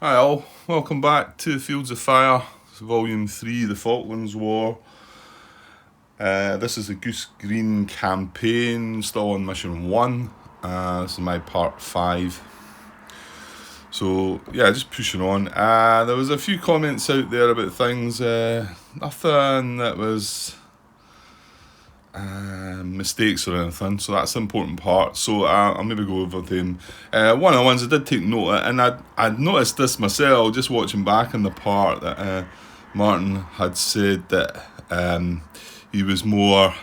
Hi all, welcome back to Fields of Fire, Volume 3, The Falklands War. This is the Goose Green campaign, still on Mission 1. This is my part 5. So, yeah, just pushing on. There was a few comments out there about things, nothing that was mistakes or anything, so that's the important part. So I'll maybe go over them. One of the ones I did take note of, and I'd noticed this myself just watching back in the part, that Martin had said that he was more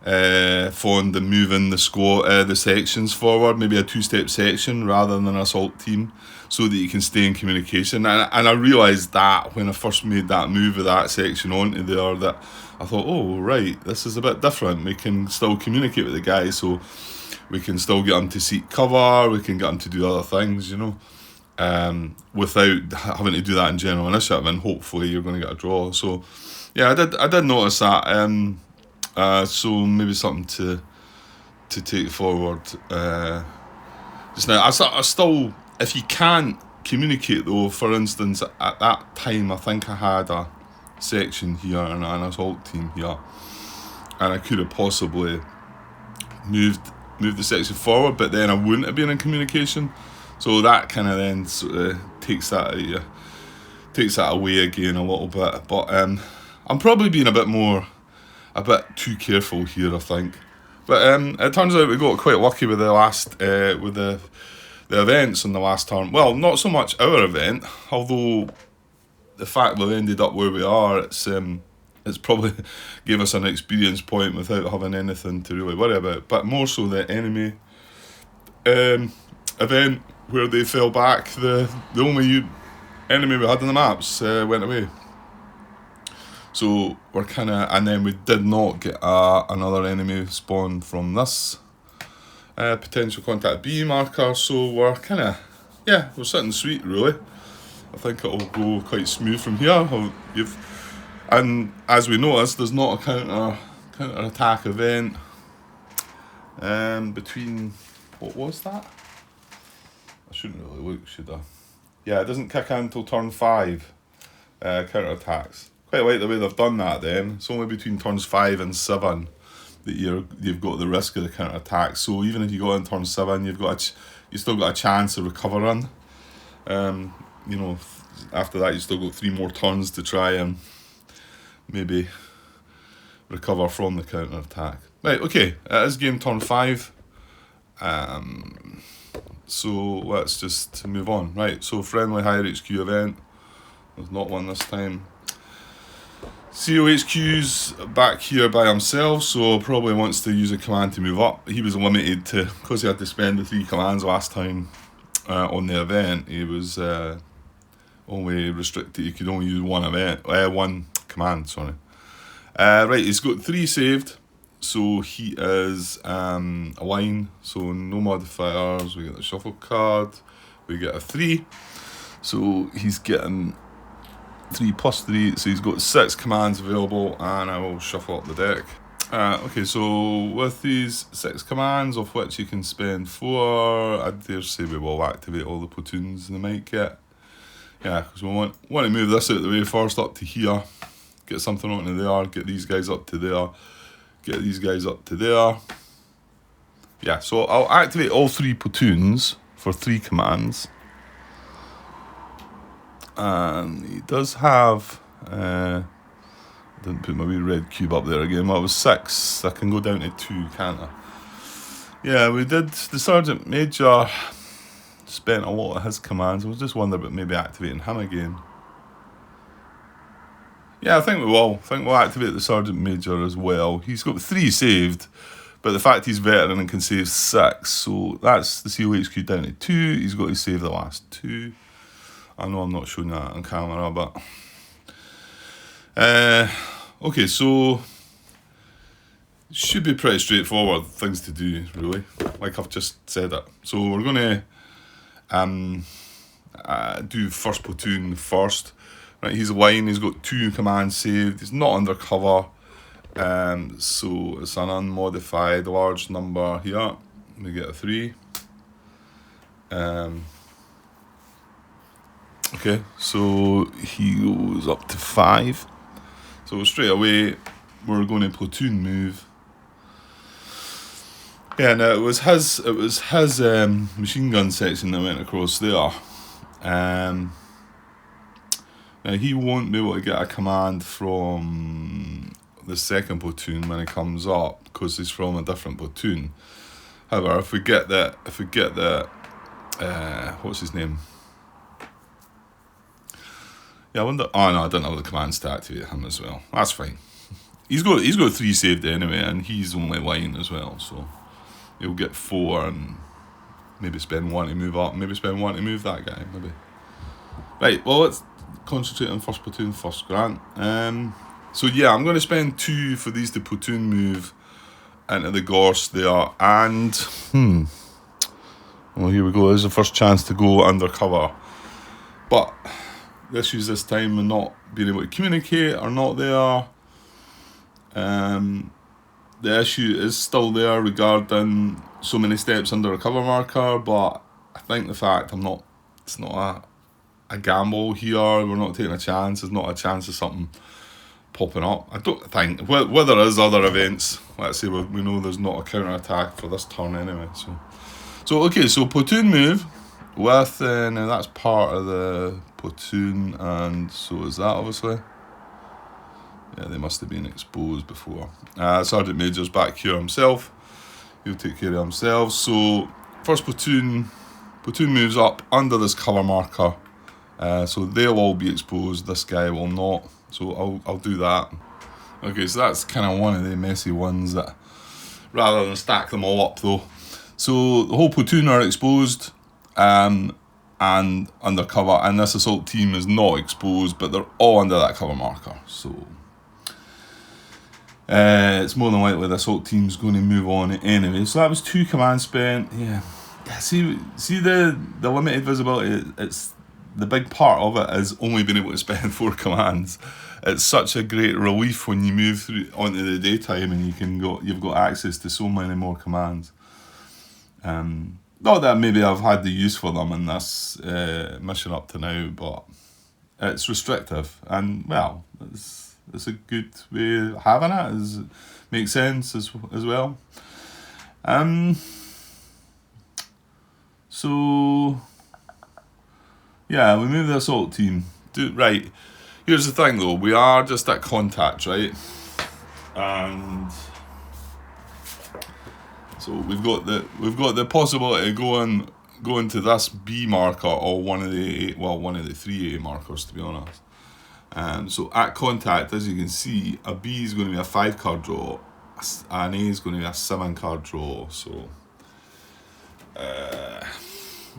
fond of moving the sections forward, maybe a two-step section rather than an assault team, so that you can stay in communication. And I realised that when I first made that move of that section onto there, that I thought, oh right, this is a bit different. We can still communicate with the guys, so we can still get them to seek cover, we can get them to do other things, without having to do that in general initiative, and hopefully you're going to get a draw. So yeah, I did notice that. So maybe something to take forward just now. I still, if you can't communicate though, for instance, at that time I think I had a section here and an assault team here, and I could have possibly moved the section forward, but then I wouldn't have been in communication. So that kind of then sort of takes that away again a little bit. But I'm probably being a bit too careful here, I think. But it turns out we got quite lucky with the last with the events in the last turn. Well, not so much our event, although the fact we've ended up where we are, it's probably gave us an experience point without having anything to really worry about. But more so the enemy event where they fell back, the only enemy we had in the maps went away. So we're kind of, and then we did not get another enemy spawn from this potential contact B marker. So we're kind of, we're sitting sweet really. I think it'll go quite smooth from here. And as we noticed, there's not a counter attack event between, what was that? I shouldn't really look, should I? Yeah, it doesn't kick in until turn 5. Counter attacks. Quite like the way they've done that then. It's only between turns 5 and 7 that you've got the risk of the counter attack. So even if you go in turn 7, you still got a chance of recovering. After that you still got 3 more turns to try and maybe recover from the counter attack. Right, okay, it is game turn 5. So let's just move on. Right, so friendly higher HQ event. There's not one this time. COHQ's back here by himself, so probably wants to use a command to move up. He was limited to, because he had to spend the 3 commands last time on the event, he was only restricted, he could only use one command, sorry. Right, he's got 3 saved, so he is a line, so no modifiers. We get the shuffle card, we get a 3, so he's getting 3 plus 3, so he's got 6 commands available, and I will shuffle up the deck. Okay, so with these 6 commands, of which you can spend 4, I dare say we will activate all the platoons they might get. Yeah, because we want to move this out of the way first, up to here, get something onto there, get these guys up to there, get these guys up to there. Yeah, so I'll activate all 3 platoons for 3 commands. And he does have, I didn't put my wee red cube up there again, well it was 6, I can go down to 2, can't I? Yeah, we did, the Sergeant Major spent a lot of his commands. I was just wondering about maybe activating him again. Yeah, I think we will. I think we'll activate the Sergeant Major as well. He's got 3 saved, but the fact he's veteran and can save 6, so that's the COHQ down to 2, he's got to save the last 2. I know I'm not showing that on camera, but okay, so should be pretty straightforward things to do, really, like I've just said it. So we're going to do first platoon first. Right, he's a line, he's got 2 commands saved, he's not under cover, so it's an unmodified large number here. We get a 3. Okay, so he goes up to 5. So straight away, we're going to platoon move. Yeah, no, it was his machine gun section that went across there. Now he won't be able to get a command from the second platoon when he comes up because he's from a different platoon. However, if we get the what's his name? Yeah, I wonder. Oh no, I didn't have the commands to activate him as well. That's fine. He's got 3 saved anyway, and he's only line as well, so he'll get 4 and maybe spend 1 to move up. Maybe spend 1 to move that guy. Maybe. Right. Well, let's concentrate on first platoon first, Grant. So yeah, I'm going to spend 2 for these to platoon move into the gorse there, and well, here we go. This is the first chance to go undercover, but the issues this time are not being able to communicate are not there. The issue is still there regarding so many steps under a cover marker, but I think the fact it's not a gamble here, we're not taking a chance, there's not a chance of something popping up. I don't think, whether there is other events, let's say we know there's not a counter-attack for this turn anyway, so okay, so platoon move with, now that's part of the platoon, and so is that obviously. Yeah, they must have been exposed before. Sergeant Major's back here himself. He'll take care of himself. So first platoon moves up under this cover marker. So they'll all be exposed. This guy will not. So I'll do that. Okay, so that's kind of one of the messy ones that, rather than stack them all up though. So the whole platoon are exposed and under cover, and this assault team is not exposed, but they're all under that cover marker. So it's more than likely the assault team's going to move on anyway. So that was 2 commands spent. Yeah. See the limited visibility. It's the big part of it is only being able to spend 4 commands. It's such a great relief when you move through onto the daytime and you've got access to so many more commands. Not that maybe I've had the use for them in this mission up to now, but it's restrictive, and well, it's a good way of having it. Makes sense as well. So yeah, we move the assault team. Right. Here's the thing though, we are just at contact, right? And so we've got the possibility of going to this B marker or one of the 3 A markers, to be honest. So at contact, as you can see, a B is going to be a 5 card draw, an A is going to be a 7 card draw. So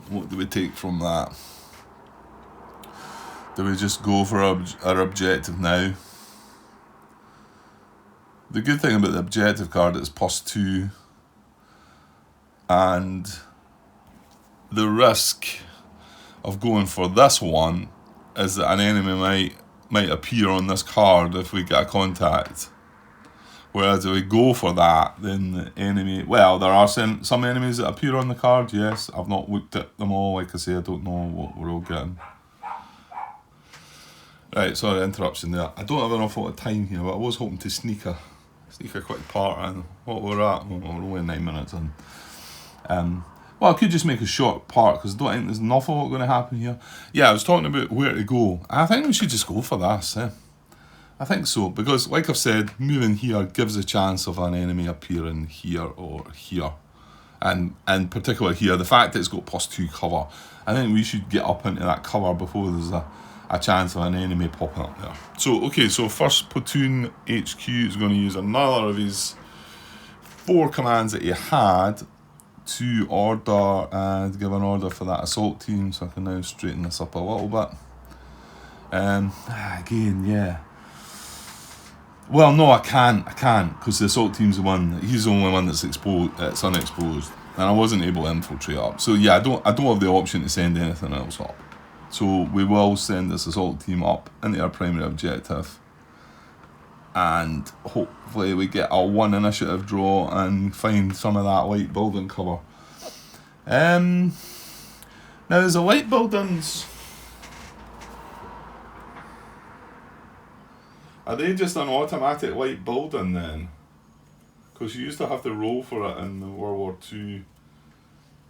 what do we take from that? Do we just go for our objective now? The good thing about the objective card is +2, and the risk of going for this one is that an enemy might appear on this card if we get a contact. Whereas if we go for that, then the enemy... Well, there are some enemies that appear on the card, yes. I've not looked at them all, like I say, I don't know what we're all getting. Right, sorry, interruption there. I don't have an awful lot of time here, but I was hoping to sneak a quick part in. What we're at, we're only 9 minutes in. Well, I could just make a short part because I don't think there's an awful lot going to happen here. Yeah, I was talking about where to go. I think we should just go for this. I think so, because like I've said, moving here gives a chance of an enemy appearing here or here. And in particular here, the fact that it's got +2 cover, I think we should get up into that cover before there's a chance of an enemy popping up there. So, okay, so first platoon HQ is going to use another of his 4 commands that he had to order and give an order for that assault team, so I can now straighten this up a little bit. Again, yeah. Well, no, I can't, because the assault team's the one. He's the only one that's exposed. It's unexposed, and I wasn't able to infiltrate up. So yeah, I don't have the option to send anything else up. So we will send this assault team up into our primary objective, and hopefully we get a 1 initiative draw and find some of that light building cover. Now there's a light buildings Are they just an automatic white building then? Because you used to have to roll for it in World War Two.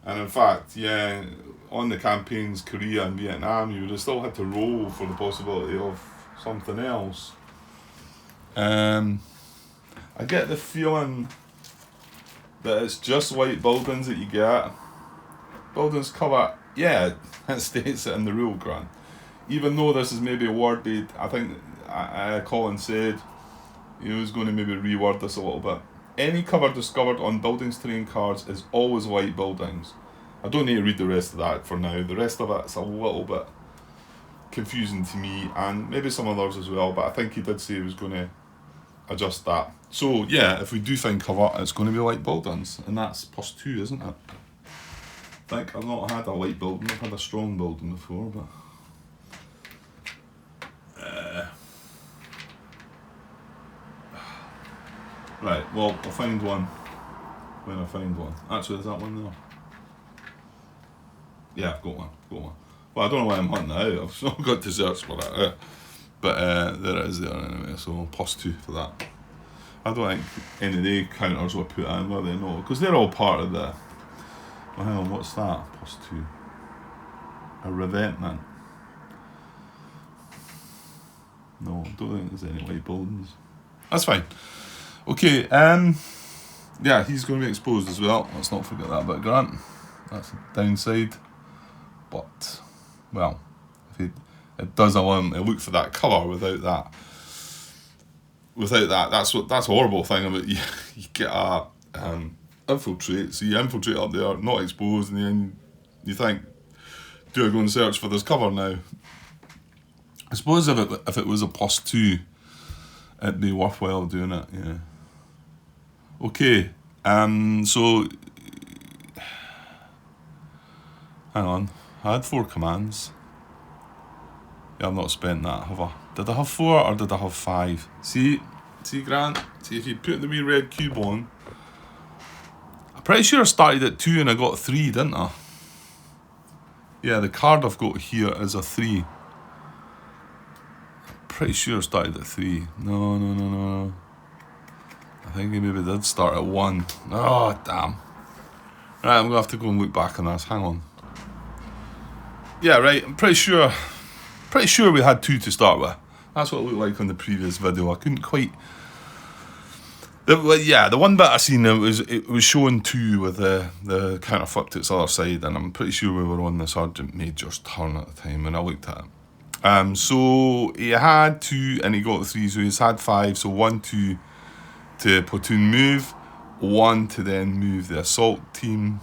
And in fact, yeah, on the campaigns, Korea and Vietnam, you would have still had to roll for the possibility of something else. I get the feeling that it's just white buildings that you get. Buildings cover, yeah, it states it in the rule grant. Even though this is maybe worded, I think Colin said he was going to maybe reword this a little bit. Any cover discovered on buildings terrain cards is always white buildings. I don't need to read the rest of that for now. The rest of it's a little bit confusing to me, and maybe some others as well, but I think he did say he was going to adjust that. So yeah, if we do find cover, it's going to be white buildings, and that's +2, isn't it? I think I've not had a white building, I've had a strong building before, but right, well, I'll find one when I find one. Actually, is that one there? Yeah, I've got one. Well, I don't know why I'm hunting it out. I've not got to search for it. But there it is there anyway, so +2 for that. I don't think any of the counters were put in, were they? No, because they're all part of the... Well, hang on, what's that? +2. A revetment. No, I don't think there's any white buildings. That's fine. Okay, yeah, he's going to be exposed as well. Let's not forget that bit, Grant. That's a downside. But, well, if it does allow him to look for that colour without that. That's a horrible thing about you get a infiltrate. So you infiltrate up there, not exposed, and then you think, do I go and search for this cover now? I suppose if it was a +2, it'd be worthwhile doing it. Yeah. Okay. So hang on. I had 4 commands. Yeah, I've not spent that, have I? Did I have 4 or did I have 5? See, Grant? See, if you put the wee red cube on, I'm pretty sure I started at 2 and I got 3, didn't I? Yeah, the card I've got here is a 3. Pretty sure I started at 3. No. I think he maybe did start at 1. Oh, damn. Right, I'm going to have to go and look back on this. Hang on. Yeah, right, I'm pretty sure we had 2 to start with. That's what it looked like on the previous video. I couldn't quite... The one bit I seen, it was showing 2 with the counter flipped its other side, and I'm pretty sure we were on the Sergeant Major's turn at the time when I looked at it. So he had 2 and he got 3, so he's had 5, so 1, 2 to platoon move, 1 to then move the assault team.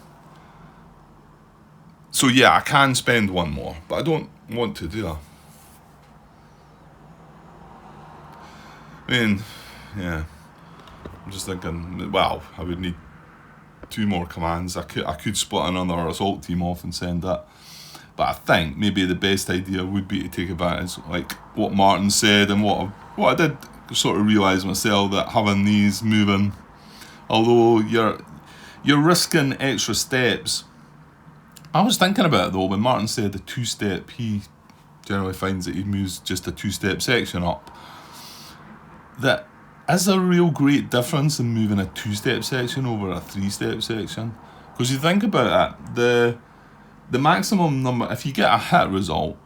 So yeah, I can spend 1 more, but I don't want to do that. I mean, yeah, I'm just thinking, well, I would need 2 more commands. I could split another assault team off and send that. But I think maybe the best idea would be to take advantage, like what Martin said, and what I did sort of realise myself, that having these moving, although you're risking extra steps. I was thinking about it though, when Martin said the 2-step, he generally finds that he moves just a 2-step section up. That is a real great difference in moving a 2-step section over a 3-step section. Because you think about it, the maximum number, if you get a hit result,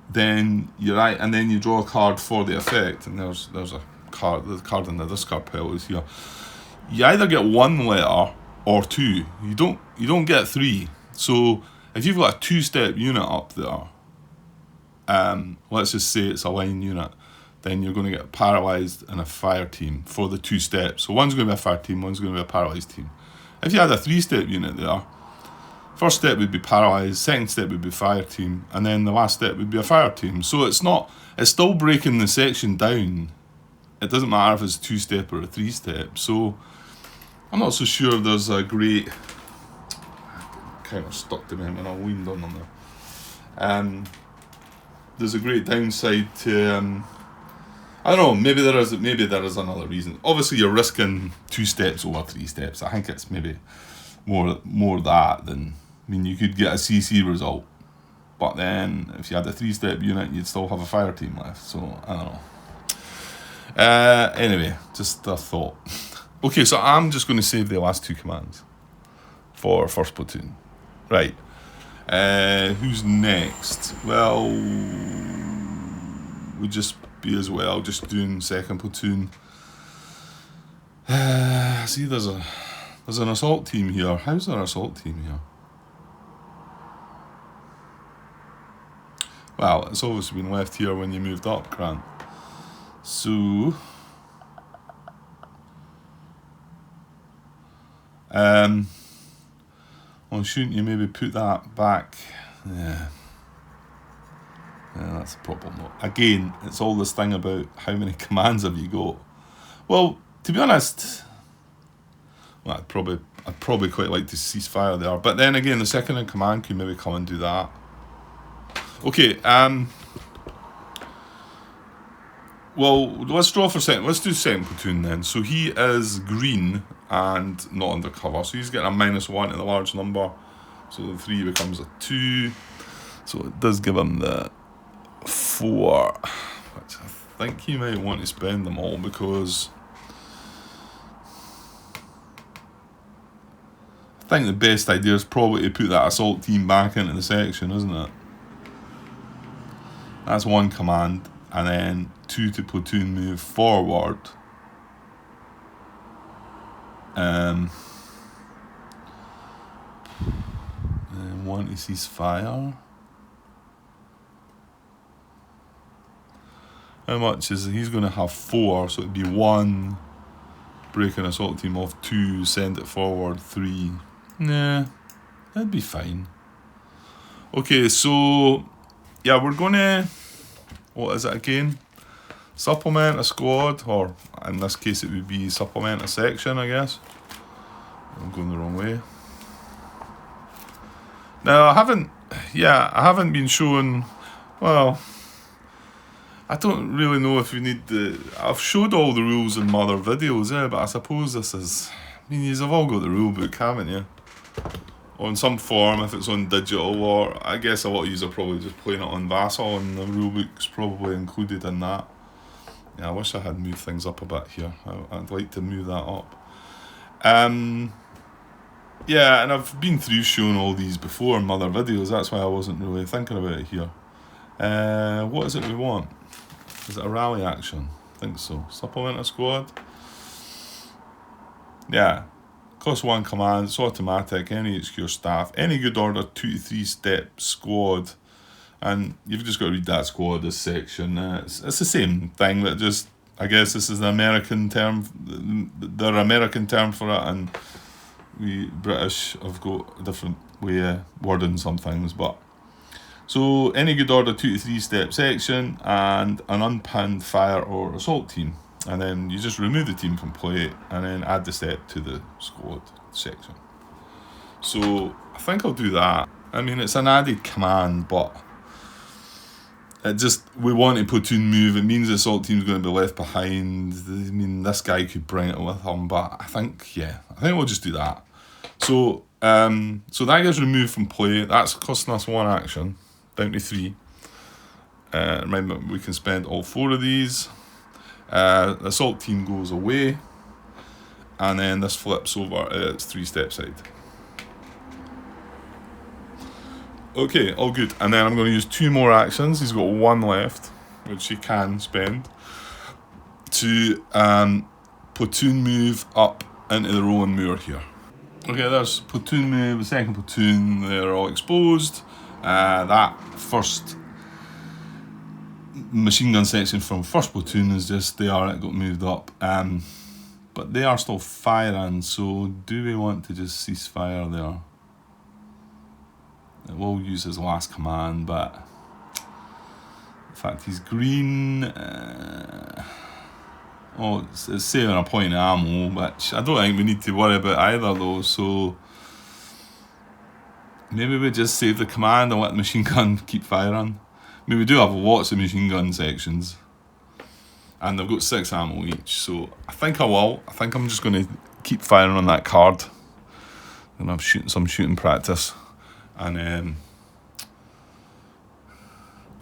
then you're right, and then you draw a card for the effect, and there's a card, the card in the discard pile is here. You either get 1 letter or 2. You don't get 3. So if you've got a 2-step unit up there, let's just say it's a line unit, then you're going to get paralysed in a fire team for the 2 steps. So one's going to be a fire team, one's going to be a paralysed team. If you had a 3-step unit there, first step would be paralysed, second step would be fire team, and then the last step would be a fire team. So it's still breaking the section down. It doesn't matter if it's 2-step or a 3-step. So I'm not so sure there's a great... kind of stuck to me when I leaned on there. There's a great downside to... I don't know, maybe there is another reason. Obviously you're risking 2 steps over 3 steps. I think it's maybe more that than... I mean, you could get a CC result, but then if you had a 3-step unit, you'd still have a fire team left. So, I don't know. Anyway, just a thought. Okay, so I'm just going to save the last two commands for first platoon. Right. Who's next? Well, would just be as well just doing second platoon. See, there's an assault team here. How's there an assault team here? Well, it's obviously been left here when you moved up, Grant. So, well, shouldn't you maybe put that back? Yeah, that's a problem. Again, it's all this thing about how many commands have you got. Well, to be honest, well, I'd probably quite like to cease fire there. But then again, the second in command could maybe come and do that. Okay, well, let's draw for second. Let's do second platoon then. So he is green and not undercover. So he's getting a -1 in the large number. So the 3 becomes a 2. So it does give him the 4. Which I think he might want to spend them all because I think the best idea is probably to put that assault team back into the section, isn't it? That's 1 command. And then 2 to platoon move forward. And 1 to cease fire. How much is he's going to have 4? So it'd be 1, break an assault team off, 2, send it forward, 3. Nah, that'd be fine. Okay, so yeah, we're gonna. What is it again? Supplement a squad, or in this case it would be supplement a section, I guess. I'm going the wrong way. Now I haven't been shown. Well, I don't really know if we need the. I've showed all the rules in other videos, but I suppose this is. I mean, you've all got the rule book, haven't you? On some form, if it's on digital, or I guess a lot of you are probably just playing it on Vassal, and the rulebook's probably included in that. Yeah, I wish I had moved things up a bit here. I'd like to move that up. Yeah, and I've been through showing all these before in other videos, that's why I wasn't really thinking about it here. What is it we want? Is it a rally action? I think so. Supplement a squad? Yeah. Cost 1 command, it's automatic, any HQ staff, any good order 2 to 3 step squad, and you've just got to read that squad, this section. It's the same thing, but just, I guess this is the American term, their American term for it, and we British have got a different way of wording some things, but. So, any good order 2 to 3 step section, and an unpinned fire or assault team. And then you just remove the team from play and then add the step to the squad section. So I think I'll do that. I mean, it's an added command, but it just, we want a platoon move. It means the assault team's going to be left behind. I mean, this guy could bring it with him, but I think we'll just do that. So, so that gets removed from play. That's costing us 1 action, down to 3. Remember, we can spend all 4 of these. The assault team goes away, and then this flips over. It's 3 step side. Okay, all good. And then I'm going to use 2 more actions. He's got 1 left, which he can spend to platoon move up into the Rowan Moor here. Okay, there's platoon move. The second platoon, they're all exposed. That first machine gun section from first platoon is just there, it got moved up, but they are still firing, so do we want to just cease fire there? It will use his last command, but in fact he's green. It's saving a point of ammo, which I don't think we need to worry about either though, so maybe we just save the command and let the machine gun keep firing. I mean, we do have lots of machine gun sections, and they've got 6 ammo each, so I think I will. I think I'm just going to keep firing on that card, and I'm shooting some shooting practice, and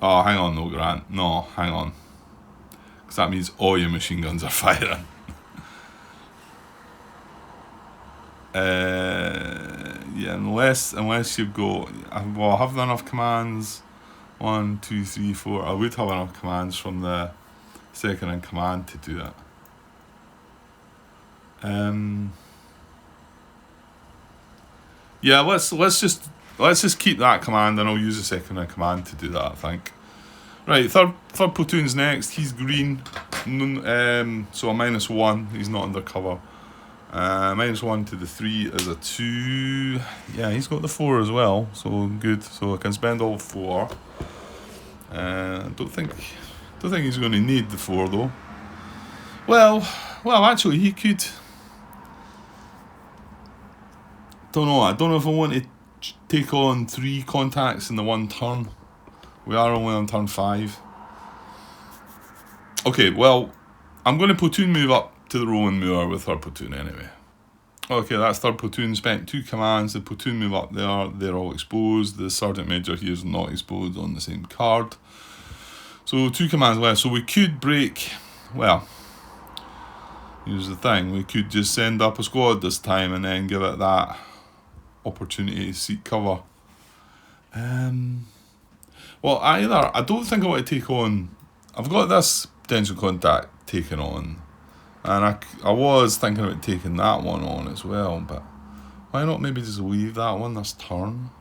oh, hang on though, Grant. No, hang on, because that means all your machine guns are firing. Yeah, unless you've got, well, I have enough commands. 1, 2, 3, 4. I would have enough commands from the second in command to do that. Yeah, let's just keep that command, and I'll use the second in command to do that, I think. Right, third platoon's next. He's green, so a -1. He's not undercover. -1 to the 3 is a 2. Yeah, he's got the 4 as well, so good. So I can spend all 4. Don't think he's going to need the 4 though. Well, actually he could. Don't know. I don't know if I want to take on 3 contacts in the one turn. We are only on turn 5. Okay, well, I'm going to platoon move up to the rolling moor with third platoon anyway. Okay, that's third platoon, spent 2 commands. The platoon move up there, they're all exposed. The sergeant major here is not exposed on the same card. So 2 commands left. So we could break, well, here's the thing, we could just send up a squad this time and then give it that opportunity to seek cover. Well, either, I don't think I want to take on, I've got this potential contact taken on, and I was thinking about taking that one on as well, but why not maybe just leave that one this turn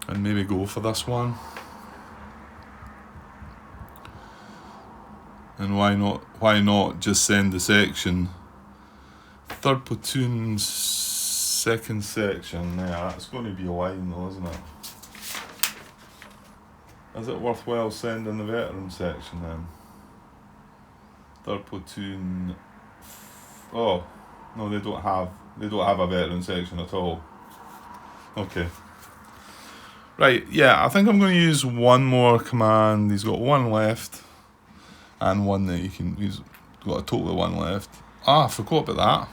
and maybe go for this one? And why not just send the section, third platoon's second section there? That's going to be a line though, isn't it? Is it worthwhile sending the veteran section then? Third platoon. Oh no, they don't have a veteran section at all. Okay. Right, yeah, I think I'm going to use one more command. He's got 1 left, and one that he's got a total of 1 left. I forgot about that.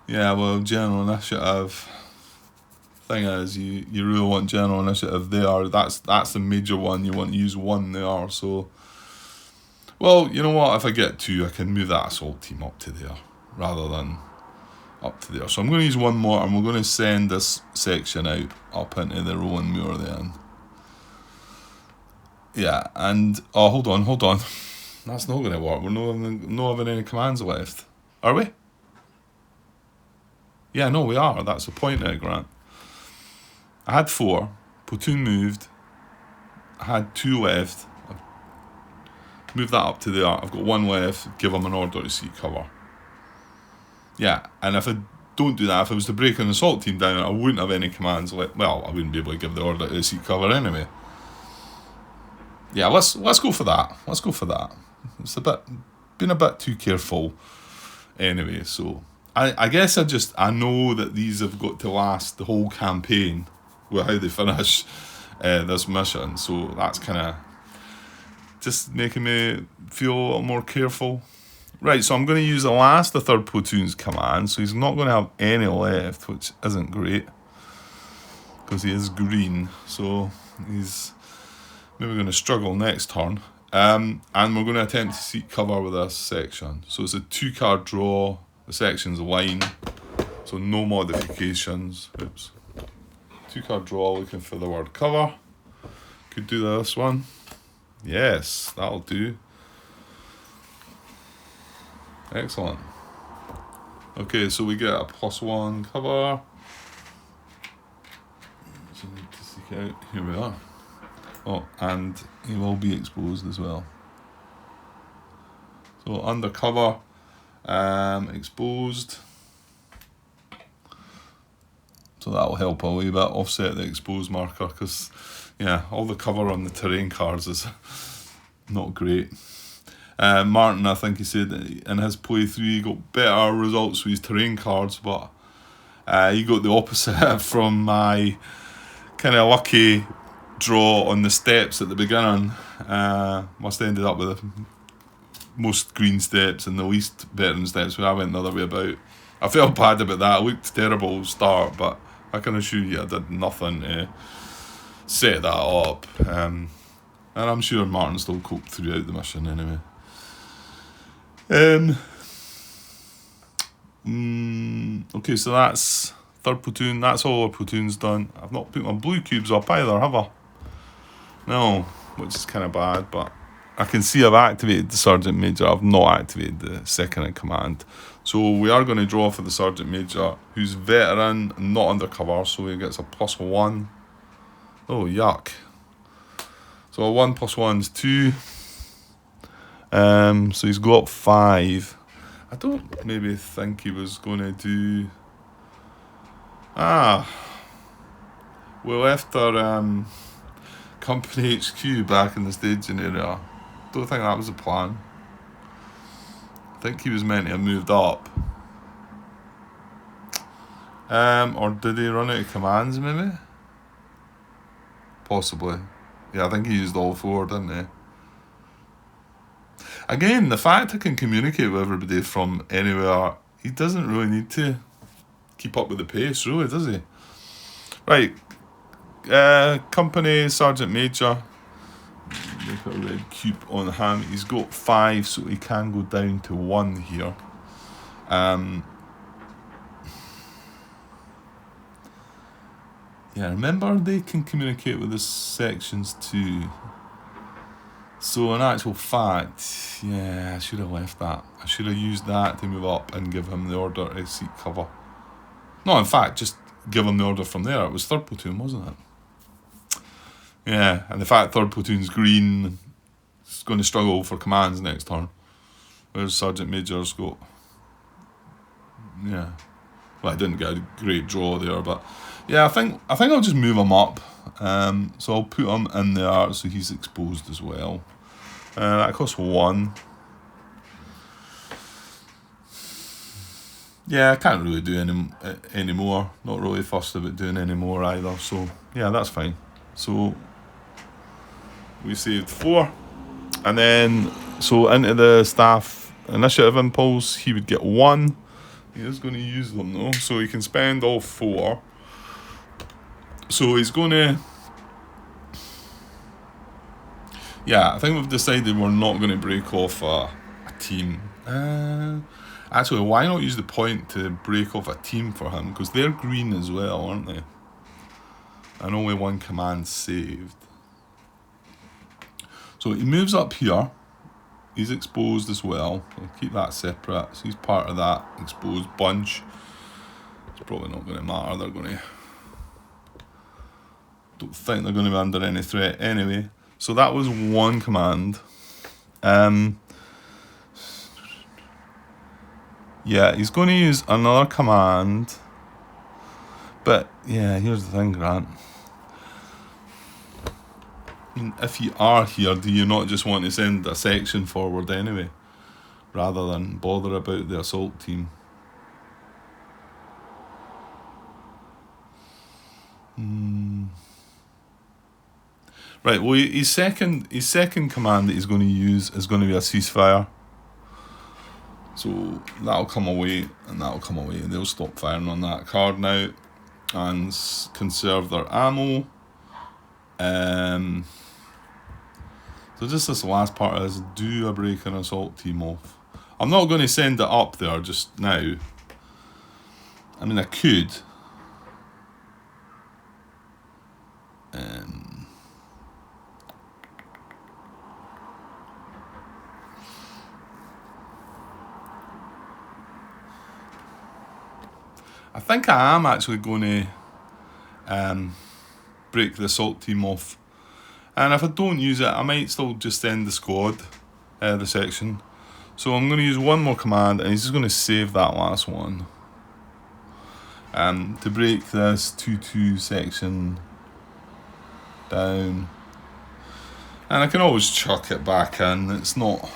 Yeah, well, general initiative. Thing is, you really want general initiative there. That's the major one. You want to use 1 there. So, well, you know what? If I get 2, I can move that assault team up to there rather than up to there. So I'm going to use 1 more, and we're going to send this section out up into the rolling moor then. Yeah, and hold on. That's not going to work. We're not having any commands left, are we? Yeah, no, we are. That's the point there, Grant. I had 4, platoon moved, I had 2 left, I've moved that up to there, I've got 1 left, give them an order to seek cover. Yeah, and if I don't do that, if I was to break an assault team down, I wouldn't have any commands left. Well, I wouldn't be able to give the order to seek cover anyway. Yeah, let's go for that. It's been a bit too careful anyway, so I guess I know that these have got to last the whole campaign with how they finish this mission, so that's kind of just making me feel a little more careful. Right, so I'm going to use the last of third platoon's command, so he's not going to have any left, which isn't great, because he is green, so he's maybe going to struggle next turn. And we're going to attempt to seek cover with this section. So it's a 2-card draw, the section's a line, so no modifications. Oops. 2-card draw, looking for the word cover. Could do this one. Yes, that'll do. Excellent. Okay, so we get a +1 cover. So we need to seek out. Here we are. Oh, and he will be exposed as well. So undercover, exposed. So that'll help a wee bit offset the exposed marker, because yeah, all the cover on the terrain cards is not great. Martin, I think he said that in his playthrough he got better results with his terrain cards, but he got the opposite from my kind of lucky draw on the steps at the beginning. Must have ended up with the most green steps and the least veteran steps, where I went the other way about. I felt bad about that. It looked terrible start, but I can assure you I did nothing to set that up. And I'm sure Martin still coped throughout the mission anyway. Okay, so that's third platoon. That's all our platoons done. I've not put my blue cubes up either, have I? No, which is kind of bad, but I can see I've activated the Sergeant Major. I've not activated the second in command. So we are going to draw for the Sergeant Major, who's veteran, not undercover, so he gets a +1. Oh, yuck. So a 1 + 1 is 2. So he's got 5. I don't maybe think he was going to do... we left our company HQ back in the staging area. Don't think that was the plan. I think he was meant to have moved up. Or did he run out of commands maybe? Possibly. Yeah, I think he used all 4, didn't he? Again, the fact I can communicate with everybody from anywhere, he doesn't really need to keep up with the pace, really, does he? Right. Company Sergeant Major. Put a red cube on him. He's got 5, so he can go down to 1 here. Yeah, remember they can communicate with the sections too. So in actual fact, yeah, I should have left that. I should have used that to move up and give him the order to seek cover. No, in fact, just give him the order from there. It was 3rd platoon, wasn't it? Yeah, and the fact 3rd platoon's green is going to struggle for commands next turn. Whereas Sergeant Major's got... Yeah. Well, I didn't get a great draw there, but... Yeah, I think I'll just move him up. So I'll put him in there so he's exposed as well. That costs 1. Yeah, I can't really do any more. Not really fussed about doing any more either. So, yeah, that's fine. So... We saved 4, and then so into the staff initiative impulse, he would get 1. He is going to use them though, so he can spend all 4. So he's going to... Yeah, I think we've decided we're not going to break off a team. Actually, why not use the point to break off a team for him? Because they're green as well, aren't they? And only 1 command saved. So he moves up here. He's exposed as well. I'll keep that separate. So he's part of that exposed bunch. It's probably not going to matter. They're going to... Don't think they're going to be under any threat anyway. So that was 1 command. Yeah, he's going to use another command. But, yeah, here's the thing, Grant. I mean, if you are here, do you not just want to send a section forward anyway, rather than bother about the assault team? Right, well, his second command that he's going to use is going to be a ceasefire. So that'll come away, and that'll come away. They'll stop firing on that card now, and conserve their ammo. So just this last part is, do a break and assault team off. I'm not going to send it up there just now. I mean, I could. I think I am actually going to break the assault team off. And if I don't use it, I might still just send the squad, the section. So I'm going to use 1 more command, and he's just going to save that last one. To break this 2-2 section down. And I can always chuck it back in. It's not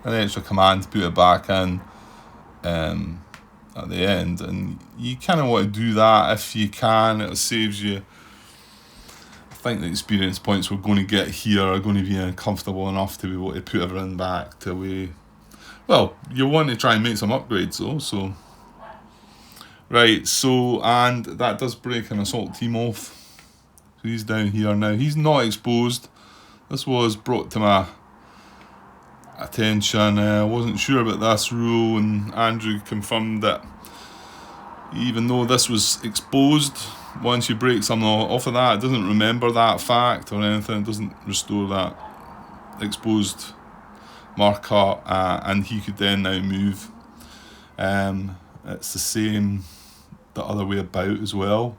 an extra command to put it back in at the end. And you kind of want to do that if you can. It saves you... I think the experience points we're going to get here are going to be comfortable enough to be able to put everything back to where... Well, you want to try and make some upgrades though, so... Right, so, and that does break an assault team off. So he's down here now. He's not exposed. This was brought to my attention. I wasn't sure about this rule, and Andrew confirmed that even though this was exposed, once you break something off of that, it doesn't remember that fact or anything. It doesn't restore that exposed marker, and he could then now move. It's the same the other way about as well.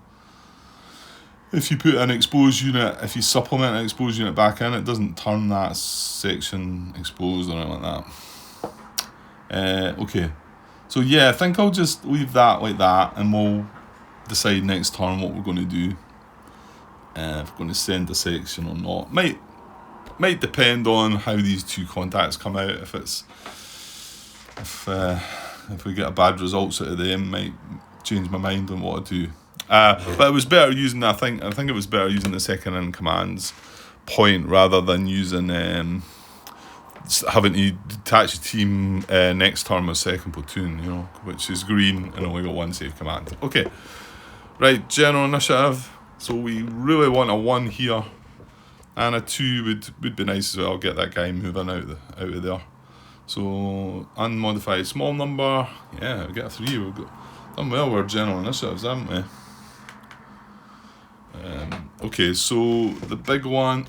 If you put an exposed unit, if you supplement an exposed unit back in, it doesn't turn that section exposed or anything like that. Okay, so yeah, I think I'll just leave that like that, and we'll decide next turn what we're going to do. If we're going to send a section or not. Might depend on how these two contacts come out. If we get bad results out of them, might change my mind on what to do. But it was better using. I think it was better using the second in commands point rather than using having to detach a team next turn with second platoon. You know, which is green and only got one save command. Okay, right. General initiative. So we really want a 1 here, and a 2 would be nice as well. Get that guy moving out of there. So unmodified small number. Yeah, we get a 3. We've done well with general initiatives, haven't we? Okay, so the big one.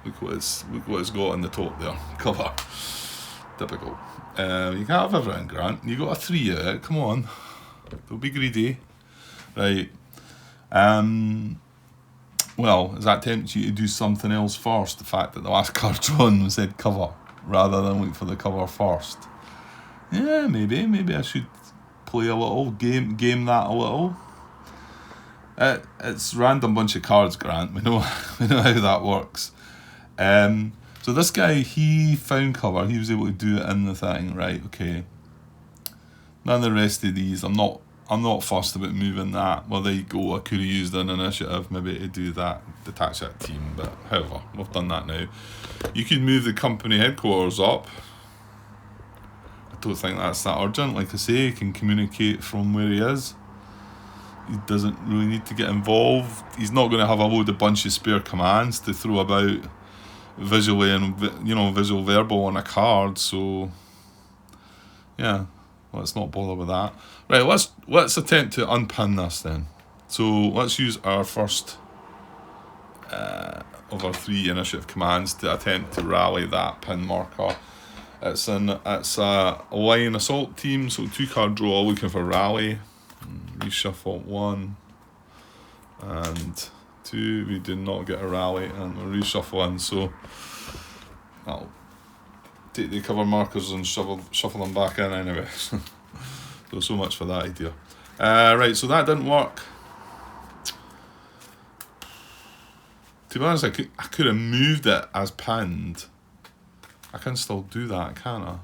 Look what it's got on the top there. Cover. Typical. You can't have everything, Grant. You got a 3 out of it. Come on. Don't be greedy. Right. Well, does that tempt you to do something else first? The fact that the last card drawn said cover rather than look for the cover first. Yeah, maybe I should play a little game that a little. It's random bunch of cards, Grant. We know how that works. So this guy, he found cover. He was able to do it in the thing, right? Okay. None of the rest of these. I'm not fussed about moving that. Well, there you go. I could have used an initiative maybe to do that, detach that team. But however, we've done that now. You could move the company headquarters up. I don't think that's that urgent. Like I say, he can communicate from where he is. He doesn't really need to get involved. He's not going to have a bunch of spare commands to throw about visually and visual verbal on a card. So yeah, let's not bother with that. Right, let's attempt to unpin this then. So let's use our first of our 3 initiative commands to attempt to rally that pin marker. It's a line assault team, so 2 card draw, looking for rally. Reshuffle 1 and 2. We do not get a rally, and we're reshuffling. So I'll take the cover markers and shuffle them back in anyway. So much for that idea. Right, so that didn't work. To be honest, I could have moved it as pinned. I can still do that, can't I?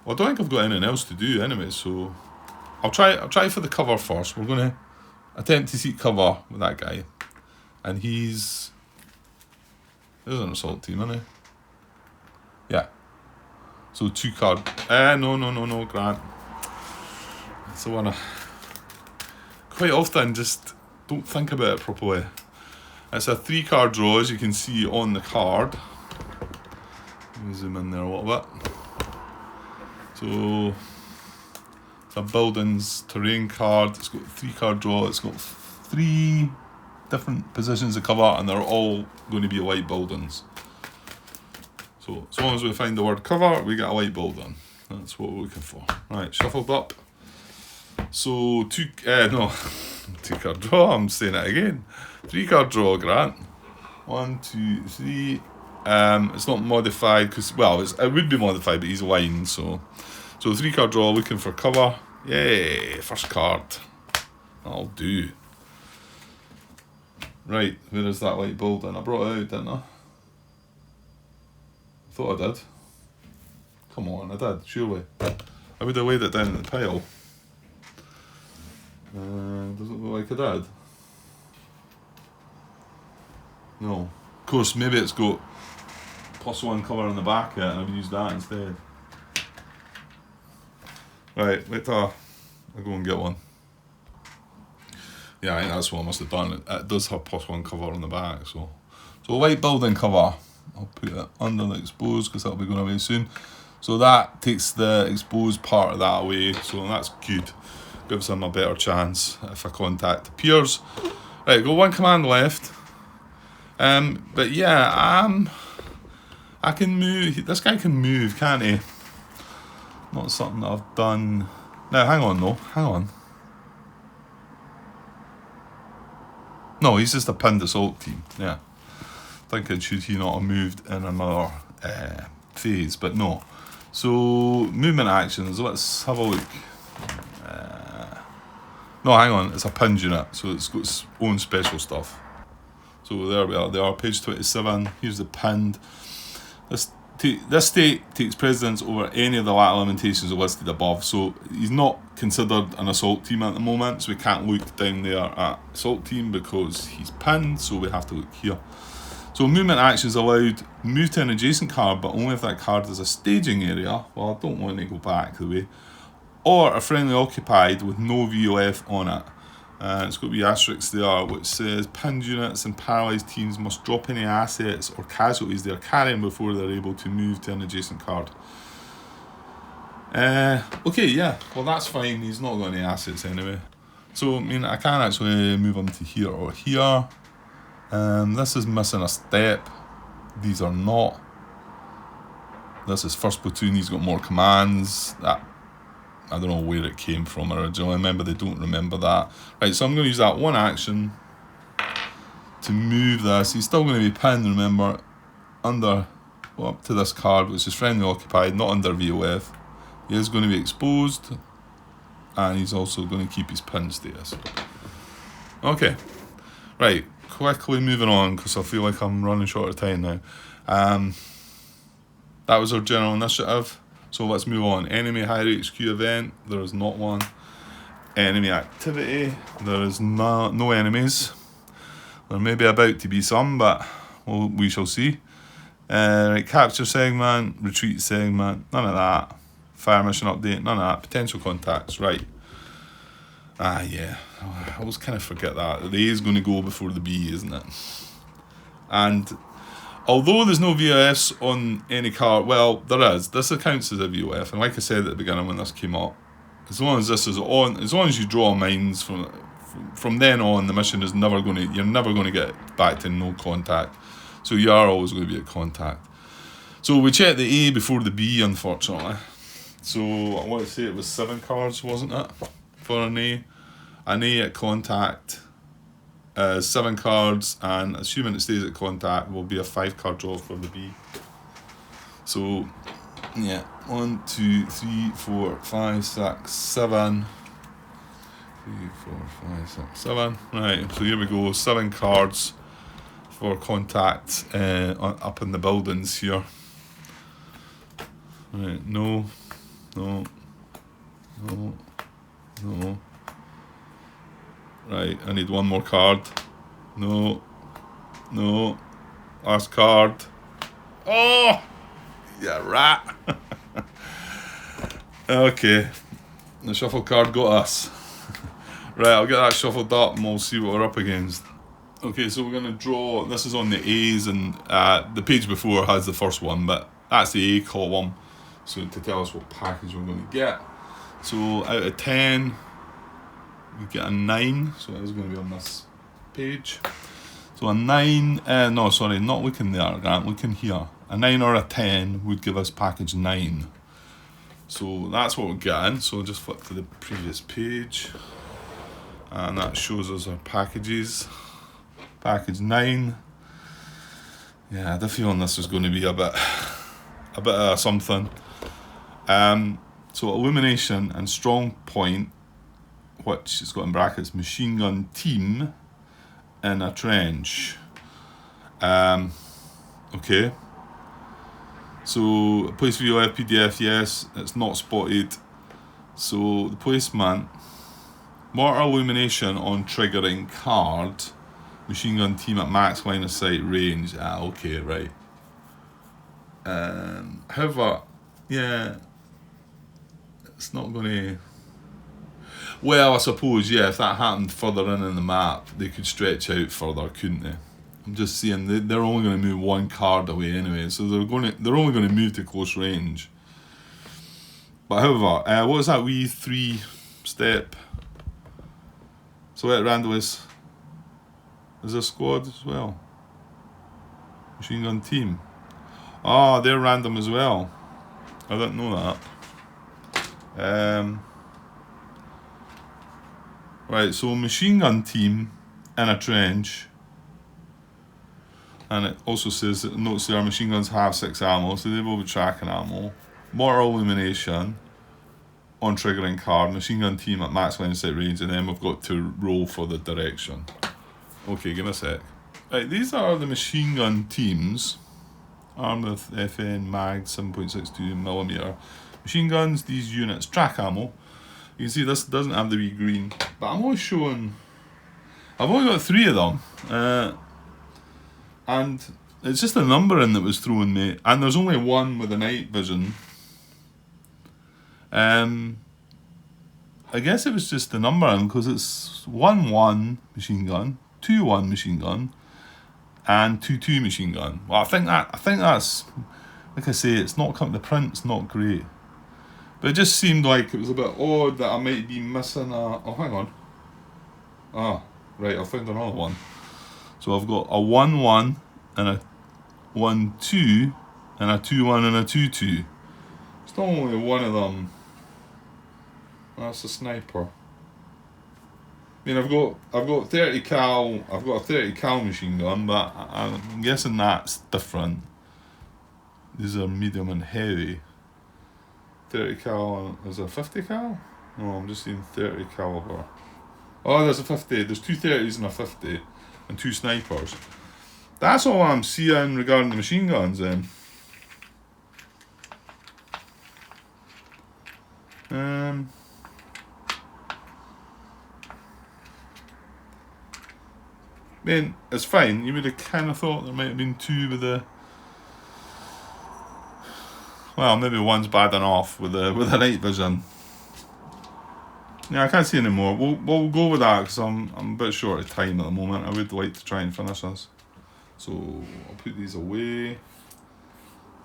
Well, I don't think I've got anything else to do anyway, so I'll try for the cover first. We're going to attempt to seek cover with that guy. And there's an assault team, isn't he? Yeah. So 2 card. No, Grant. So quite often just don't think about it properly. It's a 3 card draw, as you can see on the card. Let me zoom in there a little bit. So it's a buildings terrain card. It's got 3 card draw. It's got 3 different positions of cover, and they're all going to be white buildings. So as long as we find the word cover, we get a white building. That's what we're looking for. Right, shuffled up. So 2 card draw. I'm saying it again. 3 card draw, Grant. 1, 2, 3. It's not modified because it would be modified, but he's wine. So 3 card draw, looking for cover. Yay! First card. That'll do. Right, where is that white building? I brought it out, didn't I? Thought I did. Come on, I did, surely. I would have laid it down in the pile. Doesn't look like I did. No. Of course, maybe it's got +1 cover on the back of it, and I've used that instead. Right, wait till I go and get one. Yeah, I think that's what I must have done. It does have +1 cover on the back, so white building cover. I'll put it under the exposed because that'll be going away soon. So that takes the exposed part of that away, so that's good. Gives them a better chance if a contact appears. Right, got one command left. But yeah, I can move. This guy can move, can't he? Not something that I've done. Now, hang on, though. Hang on. No, he's just a pinned assault team. Yeah. Thinking should he not have moved in another phase, but no. So, movement actions. Let's have a look. No, hang on. It's a pinned unit, so it's got its own special stuff. So there we are. They are page 27. Here's the pinned. This state takes precedence over any of the lateral limitations listed above. So he's not considered an assault team at the moment, so we can't look down there at assault team because he's pinned, so we have to look here. So movement actions allowed. Move to an adjacent card, but only if that card is a staging area. Well, I don't want to go back the way. Or a friendly occupied with no VOF on it. It's got to be asterisk there, which says pinned units and paralysed teams must drop any assets or casualties they're carrying before they're able to move to an adjacent card. Okay, yeah, well that's fine. He's not got any assets anyway. So, I mean, I can actually move him to here or here. This is missing a step. These are not. This is first platoon. He's got more commands. That, I don't know where it came from originally. Remember, they don't remember that. Right, so I'm going to use that one action to move this. He's still going to be pinned, remember, under, well, up to this card, which is friendly occupied, not under VOF. He is going to be exposed, and he's also going to keep his pin status. Okay, right, quickly moving on, because I feel like I'm running short of time now. That was our general initiative. So let's move on. Enemy higher HQ event, there is not one. Enemy activity, there is no enemies. There may be about to be some, but we shall see. Right, capture segment, retreat segment, none of that. Fire mission update, none of that. Potential contacts, right. Yeah, I always kind of forget that. The A is going to go before the B, isn't it? And although there's no VOFs on any card, well, there is. This counts as a VOF, and like I said at the beginning when this came up, as long as this is on, as long as you draw mines from then on, the mission is never going to, you're never going to get back to no contact. So you are always going to be at contact. So we checked the A before the B, unfortunately. So I want to say it was 7 cards, wasn't it, for an A? An A at contact. 7 cards, and assuming it stays at contact, will be a 5 card draw for the B. So, yeah, 1, 2, 3, 4, 5, 6, 7. 3, 4, 5, 6, 7. Right, so here we go, 7 cards for contact up in the buildings here. Right, no. Right, I need one more card. No. Last card. Oh! Yeah, rat. Okay. The shuffle card got us. Right, I'll get that shuffled up and we'll see what we're up against. Okay, so we're going to draw. This is on the A's, and the page before has the first one, but that's the A column. So to tell us what package we're going to get. So out of 10... we get a 9, so it is going to be on this page. So a 9, no, sorry, not looking there, Grant, looking here. A 9 or a 10 would give us package 9. So that's what we're getting. So just flip to the previous page. And that shows us our packages. Package 9. Yeah, I had a feeling this was going to be a bit of something. So illumination and strong point, which is got in brackets, machine gun team in a trench. Okay. So, place VOF PDF, yes, it's not spotted. So, the placement, mortar illumination on triggering card, machine gun team at max line of sight range. Okay, right. However, yeah, it's not going to... Well, I suppose, yeah, if that happened further in the map, they could stretch out further, couldn't they? I'm just saying they're only going to move one card away anyway, so they're only going to move to close range. But however, what was that wee 3-step? So at random is a squad as well. Machine gun team. Ah, they're random as well. I didn't know that. Right, so machine gun team in a trench. And it also says that notes there machine guns have 6 ammo, so they will be tracking ammo. Mortar illumination on triggering card, machine gun team at max line of sight range, and then we've got to roll for the direction. Okay, give me a sec. Right, these are the machine gun teams, armed with FN mag 7.62mm. Machine guns, these units track ammo. You can see this doesn't have the wee green, but I'm only showing, I've only got 3 of them. And it's just a numbering that was throwing me, and there's only one with a night vision. I guess it was just the numbering because it's 1-1 machine gun, 2-1 machine gun, and 2-2 machine gun. Well, I think that's, like I say, it's not the print's not great, but it just seemed like it was a bit odd that I might be missing a. Oh, hang on. Ah, right, I found another one. So I've got a 1-1 and a 1-2 and a 2-1 and a 2-2. It's not only one of them. That's a sniper. I mean, I've got 30 cal. I've got a 30 cal machine gun, but I'm guessing that's different. These are medium and heavy. 30 cal. Is a 50 cal? No, I'm just seeing 30 caliber. Oh, there's a 50. There's 2 30s and a 50, and 2 snipers. That's all I'm seeing regarding the machine guns then. I mean, it's fine. You would have kind of thought there might have been 2 with the. Well, maybe one's bad enough with the night vision. Yeah, I can't see any more. We'll go with that because I'm a bit short of time at the moment. I would like to try and finish this. So I'll put these away.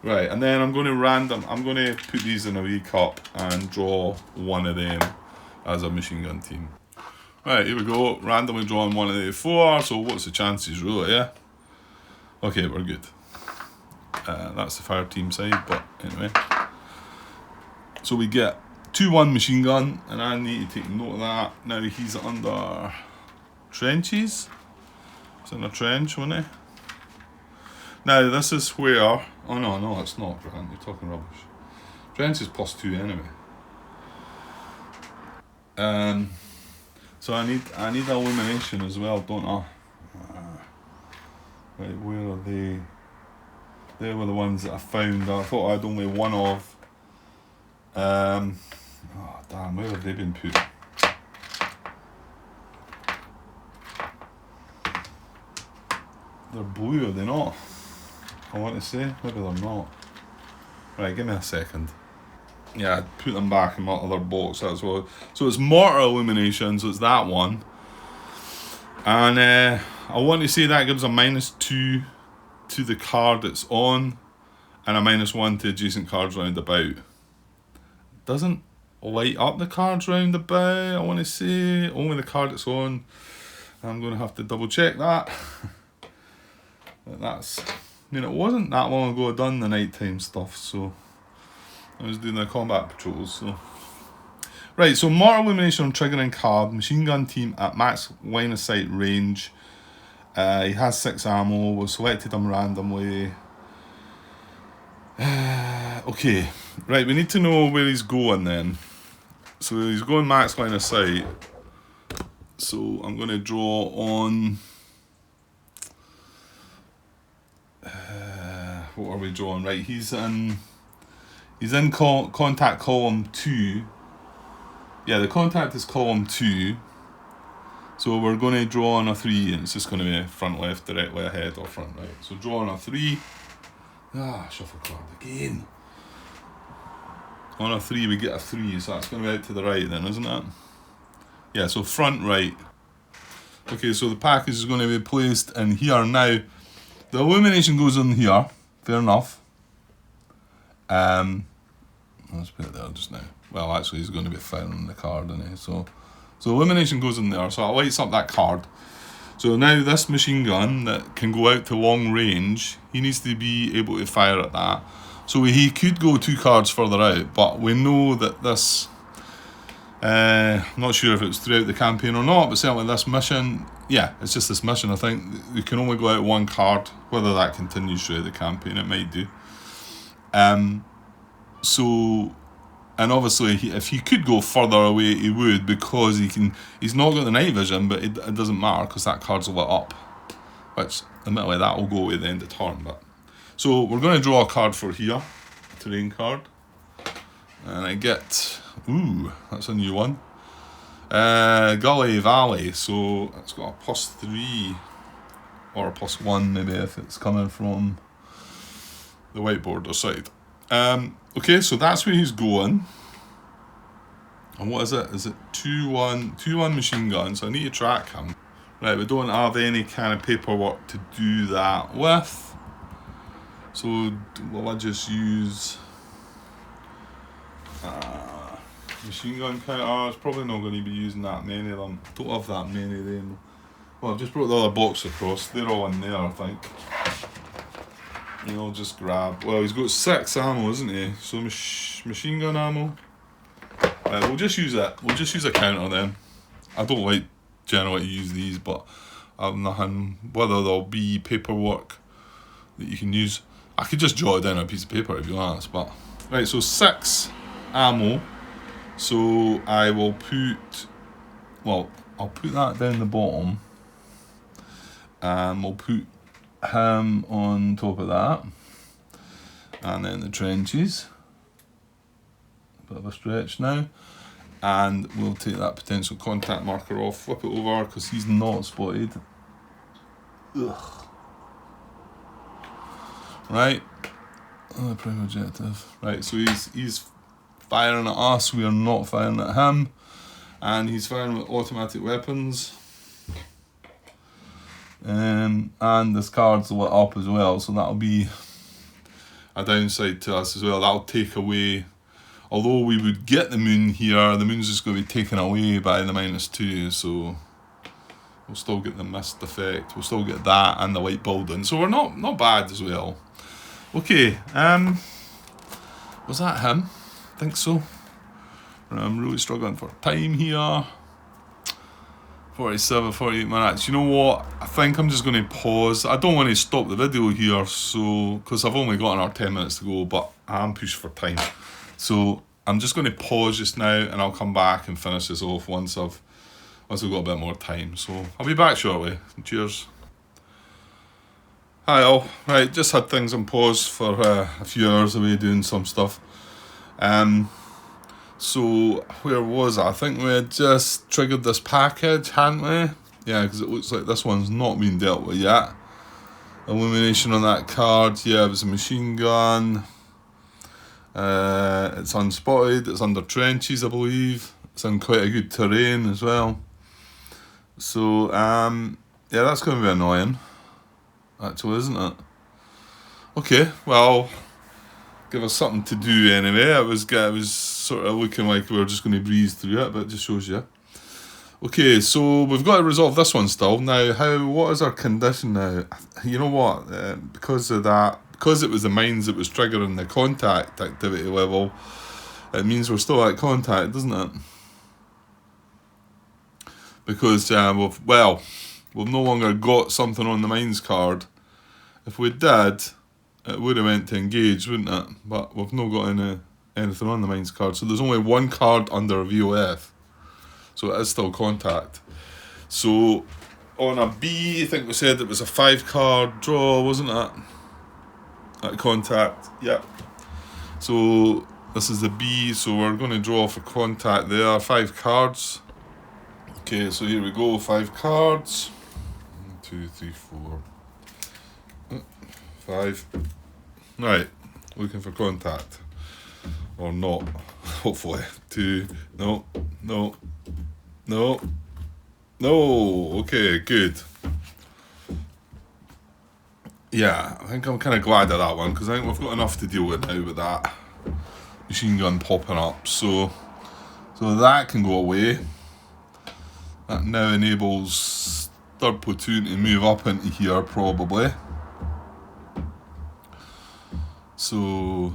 Right, and then I'm going to put these in a wee cup and draw one of them as a machine gun team. Right, here we go. Randomly drawing one of the 4. So what's the chances, really? Yeah. Okay, we're good. That's the fire team side, but anyway. So we get 2-1 machine gun, and I need to take note of that. Now he's under trenches. He's in a trench, wasn't he? Now this is where. Oh no, it's not, Grant. You're talking rubbish. Trench is +2 anyway. So I need illumination as well, don't I? Right, where are they? They were the ones that I found. I thought I had only one of. Oh damn, where have they been put? They're blue, are they not? I want to say, maybe they're not. Right, give me a second. Yeah, I'd put them back in my other box as well. So it's mortar illumination, so it's that one. And I want to say that gives a -2 to the card it's on, and a -1 to adjacent cards round about. Doesn't light up the cards round about, I want to say. Only the card it's on. I'm going to have to double check that. But that's, I mean, it wasn't that long ago I done the nighttime stuff, so I was doing the combat patrols, so. Right, so mortar illumination on triggering card, machine gun team at max line of sight range. He has 6 ammo, we've selected him randomly. Okay, right, we need to know where he's going then. So he's going max line of sight. So I'm going to draw on. What are we drawing? Right, he's in contact column 2. Yeah, the contact is column 2. So we're going to draw on a 3, and it's just going to be front left, directly ahead, or front right. So draw on a 3. Shuffle card again. On a 3 we get a 3, so that's going to be out to the right then, isn't it? Yeah, so front right. Okay, so the package is going to be placed in here. Now, the illumination goes in here. Fair enough. Let's put it there just now. Well, actually, he's going to be firing the card, isn't he? So illumination goes in there. So it lights up that card. So now this machine gun that can go out to long range, he needs to be able to fire at that. So he could go 2 cards further out, but we know that this, I'm not sure if it's throughout the campaign or not, but certainly this mission, yeah, it's just this mission, I think. You can only go out 1 card. Whether that continues throughout the campaign, it might do. So, and obviously, if he could go further away, he would, because he's not got the night vision, but it doesn't matter because that card's lit up, which admittedly that will go away at the end of turn. But so we're going to draw a card for here, a terrain card, and I get, ooh, that's a new one, Gully Valley. So it's got a +3 or a +1 maybe if it's coming from the whiteboard side. Okay, so that's where he's going. And what is it? Is it 2-1 machine gun? So I need to track him. Right, we don't have any kind of paperwork to do that with. So will I just use machine gun counter? It's probably not going to be using that many of them. Don't have that many of them. Well, I've just brought the other box across. They're all in there, I think. And I'll just grab. Well, he's got 6 ammo, isn't he? So machine gun ammo. We'll just use it. We'll just use a counter then. I don't like generally to use these, but I've nothing. Whether there'll be paperwork that you can use, I could just jot it down on a piece of paper if you want. But right, so 6 ammo. So I will put. Well, I'll put that down the bottom, and we'll put him on top of that, and then the trenches, bit of a stretch now, and we'll take that potential contact marker off, flip it over because he's not spotted. Ugh. Right, the prime objective. Right, so he's firing at us, we are not firing at him, and he's firing with automatic weapons. And this card's lit up as well, so that'll be a downside to us as well. That'll take away, although we would get the moon here, the moon's just going to be taken away by the -2, so we'll still get the mist effect, we'll still get that and the white building, so we're not bad as well. Okay, was that him? I think so. I'm really struggling for time here. 47, 48 minutes. You know what? I think I'm just going to pause. I don't want to stop the video here, so because I've only got another 10 minutes to go, but I'm pushed for time. So I'm just going to pause just now, and I'll come back and finish this off once I've got a bit more time. So I'll be back shortly. Cheers. Hi all. Right, just had things on pause for a few hours away doing some stuff. So where was I? I think we had just triggered this package, hadn't we? Yeah, because it looks like this one's not been dealt with yet. Illumination on that card. Yeah, it was a machine gun. It's unspotted. It's under trenches, I believe. It's in quite a good terrain as well. So yeah, that's going to be annoying, actually, isn't it? Okay, well, give us something to do anyway. It was sort of looking like we were just going to breeze through it, but it just shows you. Okay, so we've got to resolve this one still. Now, what is our condition now? You know what? Because of that, because it was the mines that was triggering the contact activity level, it means we're still at contact, doesn't it? Because we've no longer got something on the mines card. If we did, it would have went to engage, wouldn't it? But we've not got anything on the mines card. So there's only 1 card under VOF. So it is still contact. So on a B, I think we said it was a 5-card draw, wasn't it? At contact, yeah. So this is the B, so we're going to draw for contact there, 5 cards. Okay, so here we go, 5 cards. 1, 2, 3, 4. 5. Right, looking for contact. Or not, hopefully. 2, no. No. No. Okay, good. Yeah, I think I'm kind of glad of that one, because I think we've got enough to deal with now with that machine gun popping up. So that can go away. That now enables 3rd platoon to move up into here, probably. So,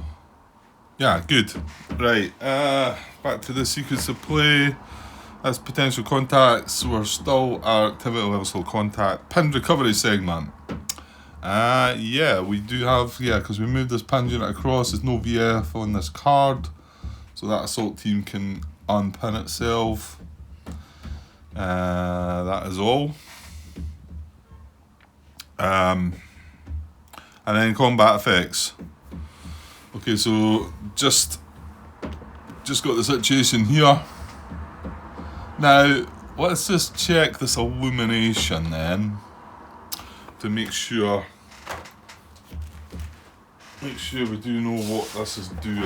yeah, good. Right, back to the sequence of play. As potential contacts, we're still our activity level still contact. Pinned recovery segment. Yeah, we do have, because we moved this pinned unit across, there's no VF on this card. So that assault team can unpin itself. That is all. And then combat effects. Okay, so just got the situation here. Now, let's just check this illumination then, to make sure we do know what this is doing.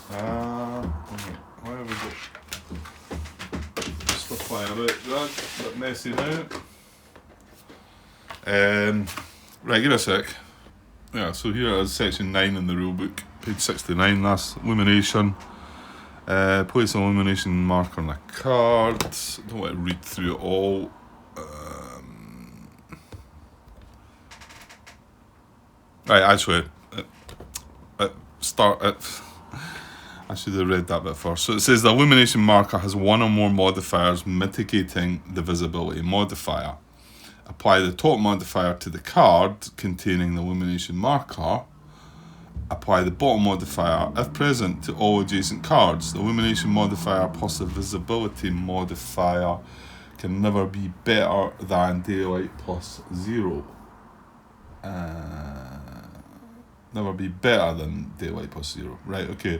Why have we got stuff flying about? That's a bit messy now. Right, give it a sec. Yeah, so here is section 9 in the rulebook, page 69, that's illumination. Place an illumination marker on a card. Don't want to read through it all. Right, actually, I should have read that bit first. So it says the illumination marker has one or more modifiers mitigating the visibility modifier. Apply the top modifier to the card containing the illumination marker. Apply the bottom modifier, if present, to all adjacent cards. The illumination modifier plus the visibility modifier can never be better than daylight plus 0. Never be better than daylight plus 0. Right, okay.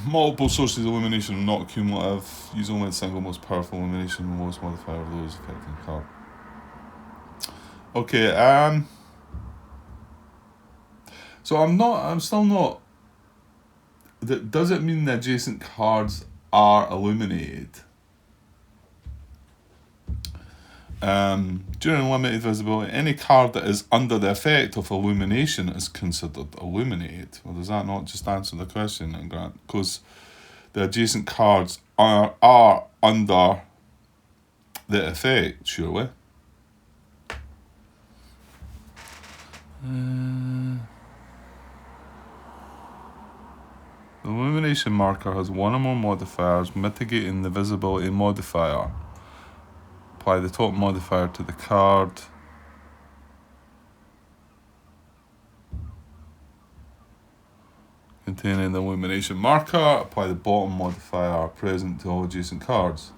Multiple sources of illumination are not cumulative. Use only the single most powerful illumination, the lowest modifier of those affecting the card. Okay, so I'm still not. Does it mean the adjacent cards are illuminated? During limited visibility, any card that is under the effect of illumination is considered illuminated. Well, does that not just answer the question, Grant? Because the adjacent cards are under the effect, surely. The illumination marker has one or more modifiers mitigating the visibility modifier. Apply the top modifier to the card. Containing the illumination marker. Apply the bottom modifier present to all adjacent cards.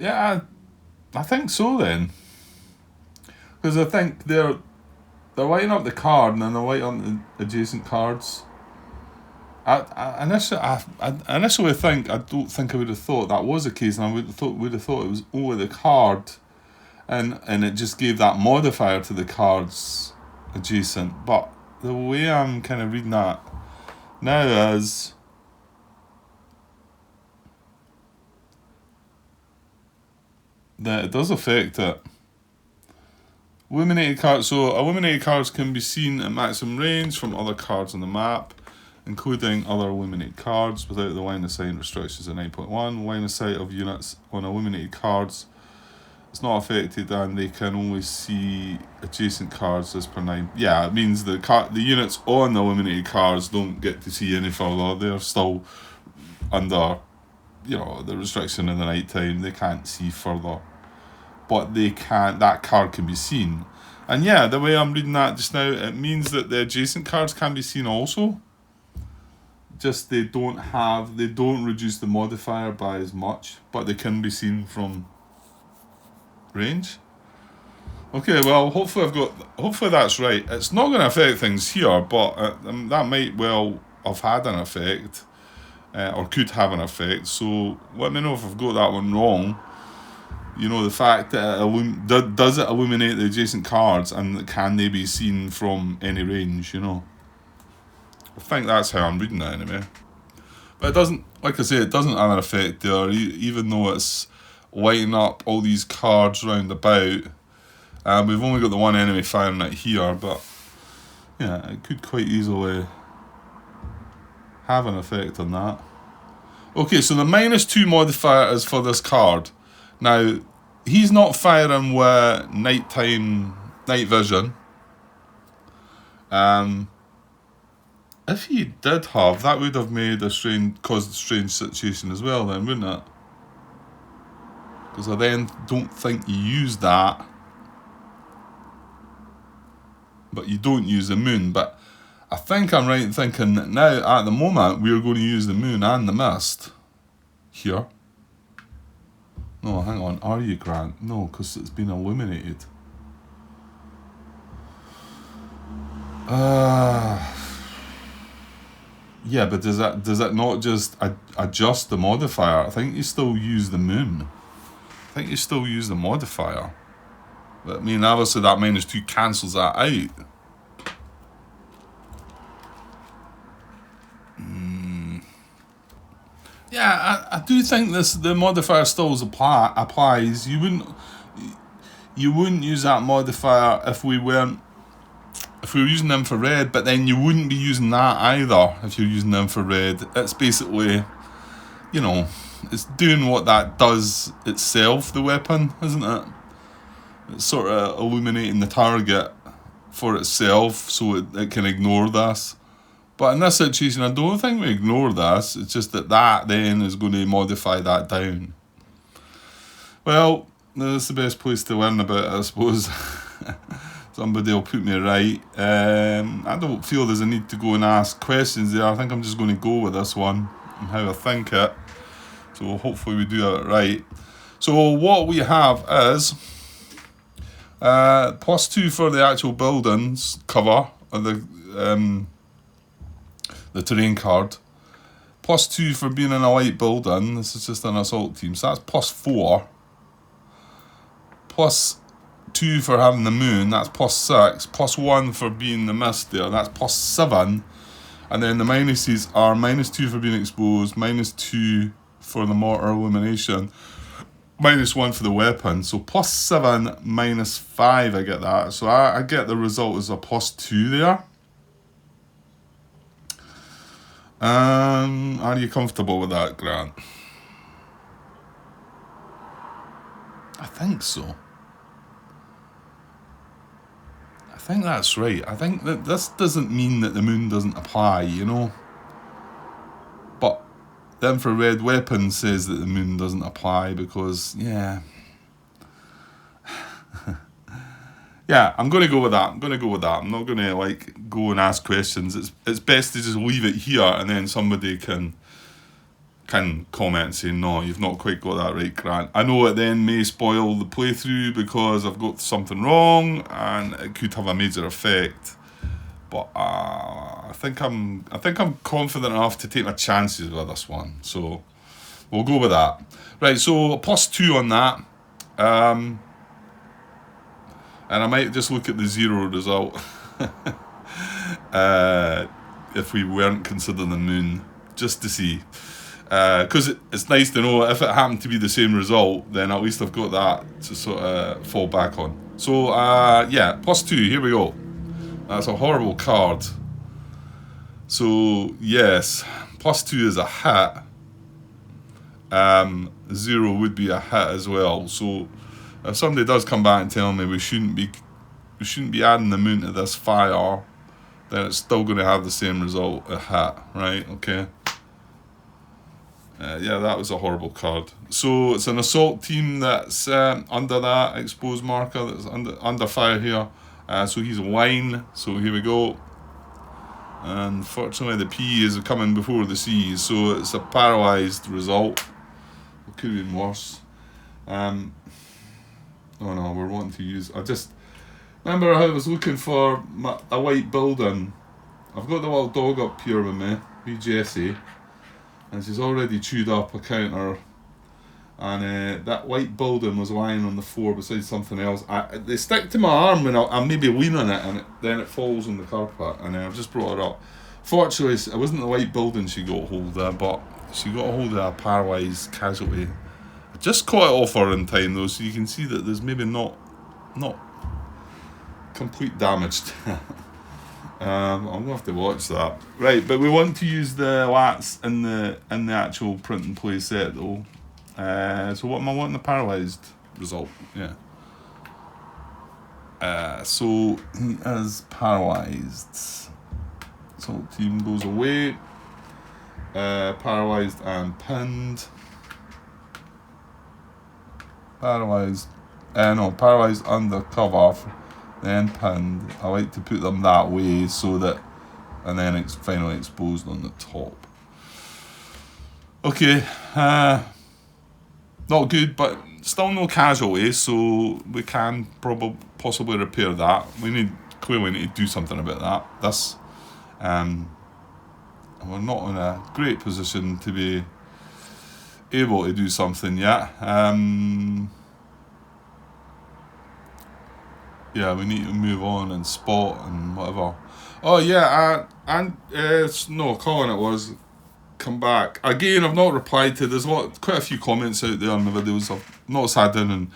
Yeah, I think so then. Because I think they're lighting up the card and then they're lighting up the adjacent cards. I initially think, I don't think I would have thought that was the case, and I would have thought it was only the card, and it just gave that modifier to the cards adjacent. But the way I'm kind of reading that now is that it does affect it. Illuminated cards. So illuminated cards can be seen at maximum range from other cards on the map, including other illuminated cards, without the line of sight restrictions at 9.1. Line of sight of units on illuminated cards is not affected, and they can only see adjacent cards as per 9. Yeah, it means the units on the illuminated cards don't get to see any further. They're still under, the restriction in the night time. They can't see further, but that card can be seen. And yeah, the way I'm reading that just now, it means that the adjacent cards can be seen also. Just they don't reduce the modifier by as much, but they can be seen from range. Okay, well, hopefully that's right. It's not going to affect things here, but that might well have had an effect, or could have an effect. So let me know if I've got that one wrong. You know, the fact that does it illuminate the adjacent cards, and can they be seen from any range, you know? I think that's how I'm reading it anyway. But it doesn't, like I say, it doesn't have an effect there, even though it's lighting up all these cards round about. We've only got the one enemy firing it here, but yeah, it could quite easily have an effect on that. Okay, so the -2 modifier is for this card. Now, he's not firing with night vision. If he did have, that would have caused a strange situation as well then, wouldn't it? Because I then don't think you use that. But you don't use the moon. But I think I'm right in thinking that now, at the moment, we're going to use the moon and the mist. Here. No, hang on. Are you, Grant? No, because it's been illuminated. Yeah, but does that not just adjust the modifier? I think you still use the moon. I think you still use the modifier. But I mean, obviously that -2 cancels that out. Yeah, I do think the modifier still applies. You wouldn't use that modifier if we were using infrared, but then you wouldn't be using that either if you're using infrared. It's basically, you know, it's doing what that does itself, the weapon, isn't it? It's sort of illuminating the target for itself so it can ignore this. But in this situation, I don't think we ignore this. It's just that then is going to modify that down. Well, that's the best place to learn about it, I suppose. Somebody will put me right. I don't feel there's a need to go and ask questions there. I think I'm just going to go with this one and how I think it. So hopefully we do it right. So what we have is +2 for the actual buildings cover of the terrain card. +2 for being in a light building. This is just an assault team, so that's +4. +2 for having the moon, that's +6. +1 for being the mist there, that's +7. And then the minuses are -2 for being exposed, -2 for the mortar illumination, -1 for the weapon. So +7 -5, I get that. So I get the result as a +2 there. Are you comfortable with that, Grant? I think so. I think that's right. I think that this doesn't mean that the moon doesn't apply, you know. But the infrared weapon says that the moon doesn't apply because, yeah. Yeah, I'm going to go with that. I'm not going to go and ask questions. It's best to just leave it here, and then somebody can comment and say, no, you've not quite got that right, Grant. I know it then may spoil the playthrough because I've got something wrong and it could have a major effect. But I think I'm confident enough to take my chances with this one. So we'll go with that. Right, so +2 on that. And I might just look at the 0 result if we weren't considering the moon, just to see. Because it's nice to know if it happened to be the same result, then at least I've got that to sort of fall back on. So, yeah, +2, here we go. That's a horrible card. So, yes, +2 is a hit. 0 would be a hit as well. So, if somebody does come back and tell me we shouldn't be adding the moon to this fire, then it's still going to have the same result, a hit, right? Okay. Yeah, that was a horrible card. So it's an assault team that's under that exposed marker, that's under fire here. So he's wine. So here we go. And fortunately the P is coming before the C, so it's a paralysed result. It could have been worse. Oh no, we're wanting to use... I just... Remember how I was looking for a white building? I've got the little dog up here with me, wee Jessie. And she's already chewed up a counter and that white building was lying on the floor beside something else. They stick to my arm when I maybe lean on it, and then it falls on the carpet, and I've just brought it up. Fortunately, it wasn't the white building she got hold of, but she got hold of a paralysed casualty. I just caught it off her in time though, so you can see that there's maybe not complete damage. I'm gonna have to watch that. Right, but we want to use the lats in the actual print and play set though. So what am I wanting? The paralysed result. Yeah. So he is paralysed. So team goes away. Paralysed and pinned. Paralysed under cover, then pinned. I like to put them that way so that, and then it's finally exposed on the top. Okay, not good, but still no casualty, so we can possibly repair that. We clearly need to do something about that. This, we're not in a great position to be able to do something yet. Yeah, we need to move on and spot and whatever. Oh yeah, Colin, it was. Come back again. I've not replied to. There's quite a few comments out there on the videos. I've not sat down and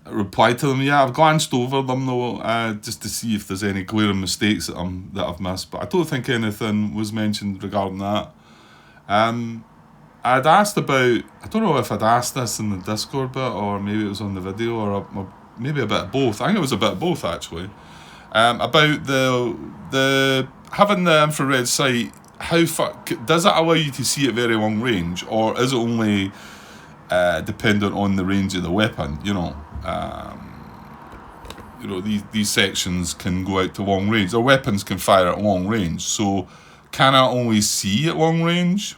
replied to them. Yeah, I've glanced over them though, just to see if there's any glaring mistakes that I've missed. But I don't think anything was mentioned regarding that. I'd asked about. I don't know if I'd asked this in the Discord bit or maybe it was on the video or maybe a bit of both. I think it was a bit of both actually. About the having the infrared sight. How far does it allow you to see at very long range, or is it only dependent on the range of the weapon? These sections can go out to long range. Or weapons can fire at long range. So, can I only see at long range,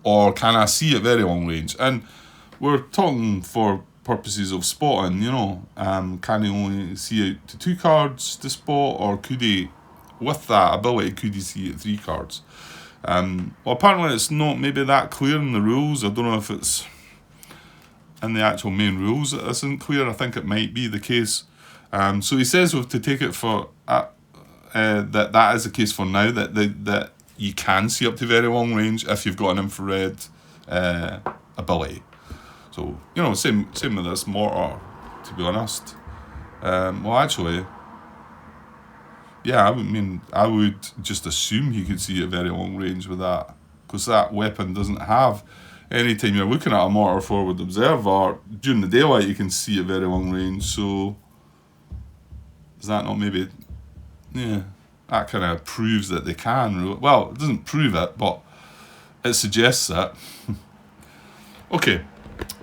or can I see at very long range? And we're talking for purposes of spotting. Can he only see out to 2 cards to spot, or could he? With that ability, could you see at 3 cards? Well, apparently it's not maybe that clear in the rules. I don't know if it's in the actual main rules that isn't clear. I think it might be the case. So he says we have to take it for that is the case for now. That you can see up to very long range if you've got an infrared ability. So same with this mortar. To be honest, well actually. Yeah, I would just assume he could see at very long range with that, because that weapon doesn't have. Anytime you're looking at a mortar forward observer, during the daylight you can see at very long range, so is that not maybe, that kind of proves that they can, well, it doesn't prove it, but it suggests it. Okay,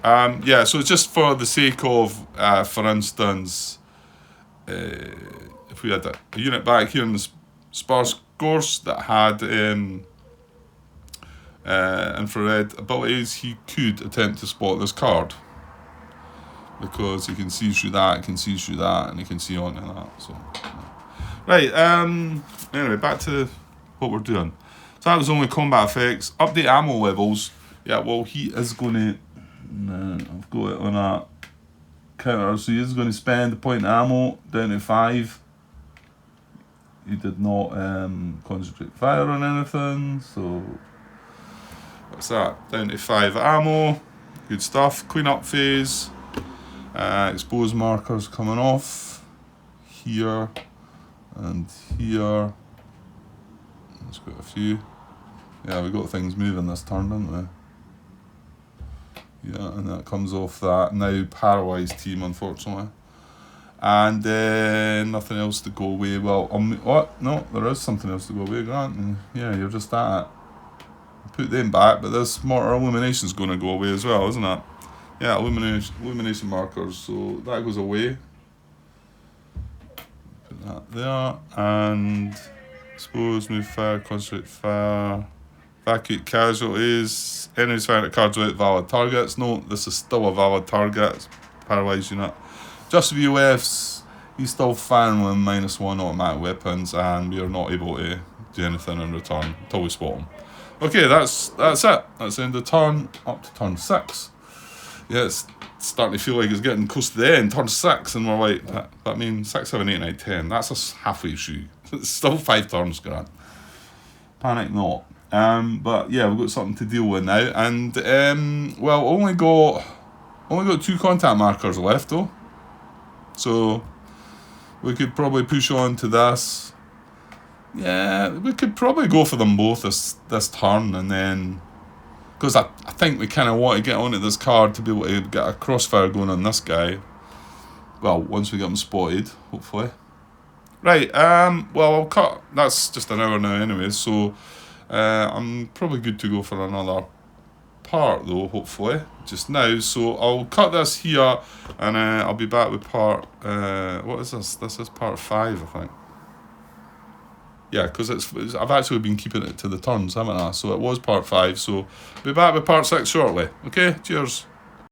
so it's just for the sake of, for instance, if we had a unit back here in the sparse course that had infrared abilities, he could attempt to spot this card, because he can see through that, and he can see onto that. So, right. Anyway, back to what we're doing. So that was only combat effects. Update ammo levels. Yeah. Well, he is going to. I've got it on a counter, so he is going to spend a point of ammo down to 5. He did not concentrate fire on anything, so what's that? Down to 5 ammo. Good stuff. Clean up phase. Exposed markers coming off here and here. Let's got a few. Yeah, we got things moving this turn, didn't we? Yeah, and that comes off that now paralysed team, unfortunately. And nothing else to go away. Well, what? No, there is something else to go away, Grant. And yeah, you're just at it. Put them back, but this mortar illumination's going to go away as well, isn't it? Yeah, illumination markers. So that goes away. Put that there, and expose, move fire, concentrate fire, evacuate casualties. Enemies firing at cards without valid targets. No, this is still a valid target. It's paralysed unit. Just VOFs, he's still firing with -1 automatic weapons, and we are not able to do anything in return until we spot him. Okay, that's it. That's the end of turn, up to turn 6. Yeah, it's starting to feel like it's getting close to the end, turn 6, and we're like, but I mean, 6, 7, 8, 9, 10, that's us halfway through. It's still 5 turns, Grant. Panic not. But yeah, we've got something to deal with now, and well, only got 2 contact markers left though, so we could probably push on to this. Yeah, we could probably go for them both this turn, and then because I think we kind of want to get onto this card to be able to get a crossfire going on this guy. Well, once we get him spotted, hopefully. Right. Well, I'll cut. That's just an hour now, anyway. So, I'm probably good to go for another part though. Hopefully, just now. So I'll cut this here, and I'll be back with part. What is this? This is part 5, I think. Yeah, because I've actually been keeping it to the turns, haven't I? So it was part 5. So I'll be back with part 6 shortly. Okay, cheers.